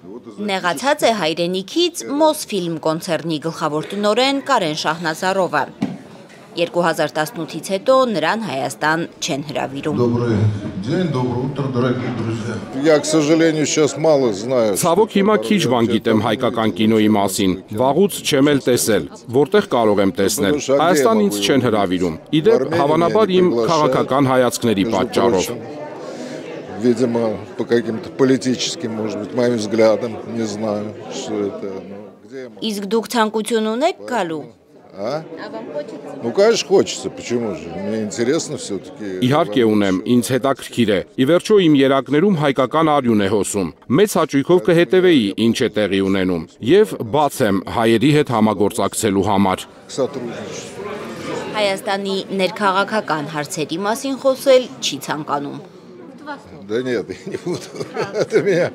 Նեղացած է հայրենիքից Մոսֆիլմ կոնցերնի գլխավոր տնօրեն Կարեն Շահնազարովը։ 2018-ից հետո նրան Հայաստան չեն հրավիրում։ Ցավոք հիմա քիչ բան գիտեմ հայկական կինոյի մասին, վաղուց չեմ էլ տեսել, որտեղ կարող եմ տեսնել։ Հայաստան ինձ չեն հրավիրում, իդեպ հավանաբար իմ քաղաքական հայացքների պատճառով։ Видимо, по каким-то политическим, может быть, моим взглядам, не знаю, что это. Իսկ դուք ցանկություն ունեք գալու? Ну, конечно, хочется, почему же? Мне интересно все-таки. Իհարկե ունեմ, ինձ հետաքրքիր է։ Ի վերջո իմ երակներում հայկական արյուն է հոսում։ Մեծ հաճույքով կհետևեի, ինչ է տեղի ունենում, եւ բաց եմ հայերի հետ համագործակցելու համար։ Հայաստանի ներքաղաքական հարցերի մասին խոսել չի ցանկանում։ Да нет, я не буду. Это меня.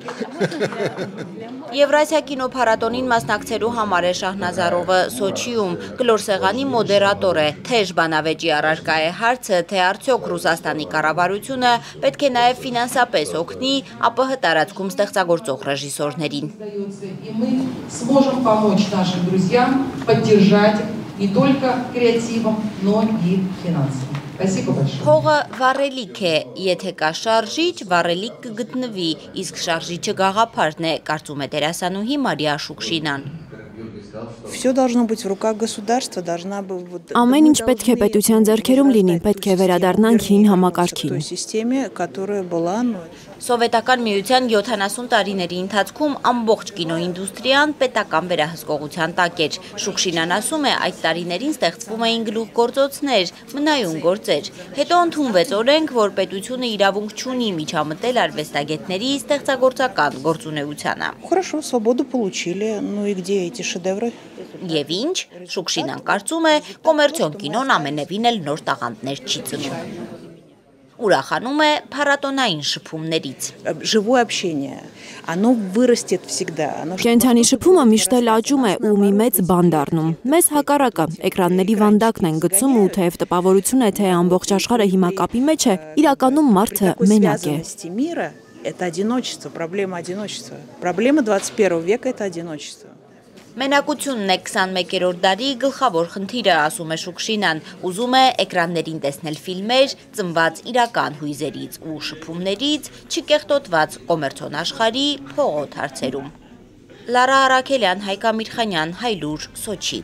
Եվրասիա կինոփառատոնին մասնակցելու համար է Շահնազարովը Սոչիում, կլորսեղանի մոդերատոր է, թեժ բանավեճի առարկա է հարցը, թե արդյոք Ռուսաստանի կառավարությունը պետք է նաև ֆինանսապես օգնի ԱՊՀ տարածքում ստեղծագործող ռեժիսորներին։ Сможем помочь нашим друзьям поддержать не только креативом, но и финансово. Փողը վառելիք է, եթե կա շարժիչ, վառելիք կգտնվի, իսկ շարժիչը գաղափարն է, կարծում է դերասանուհի Մարիա Շուկշինան։ Ամեն ինչ պետք է պետության ձեռքերում լինի, պետք է վերադառնանք հին համակարգին։ Սովետական միության 70 տարիների ընթացքում ամբողջ կինոինդուստրիան պետական վերահսկողության տակ էր։ Շուկշինան ասում է, այդ տարիներին ստեղծվում էին գլուխգործոցներ, մնայուն գործեր։ Հետո ընդունվեց օրենք, որ պետությունը իրավունք չունի միջամտել արվեստագետների ստեղծագործական գործունեությանը։ Եվ ինչ, Շուկշինան կարծում է, կոմերցիոն կինոն ամենևին էլ նոր տաղանդներ չի ծնում։ Ուրախանում է փառատոնային շփումներից։ Կենդանի շփումը միշտ էլ աճում է ու մի մեծ բան դառնում։ Մեզ հակառակը, էկրանների վանդակն են գցում ու թեև տպավորություն է, թե ամբողջ աշխարհը հիմա կապի մեջ է, իրականում մարդը մենակ է։ Это одиночество, проблема одиночества. Проблема 21 века – это одиночество. Մենակությունն է 21-րդ դարի գլխավոր խնդիրը, ասում է Շուկշինան, ուզում է էկրաններին տեսնել ֆիլմեր, ծնված իրական հույզերից ու շփումներից, չկեղտոտված կոմերցիոն աշխարհի փողոտ հարցերում։ Լարա Արաքելյան, Հայկ Ամիրխանյան, Հայլուր, Սոչի։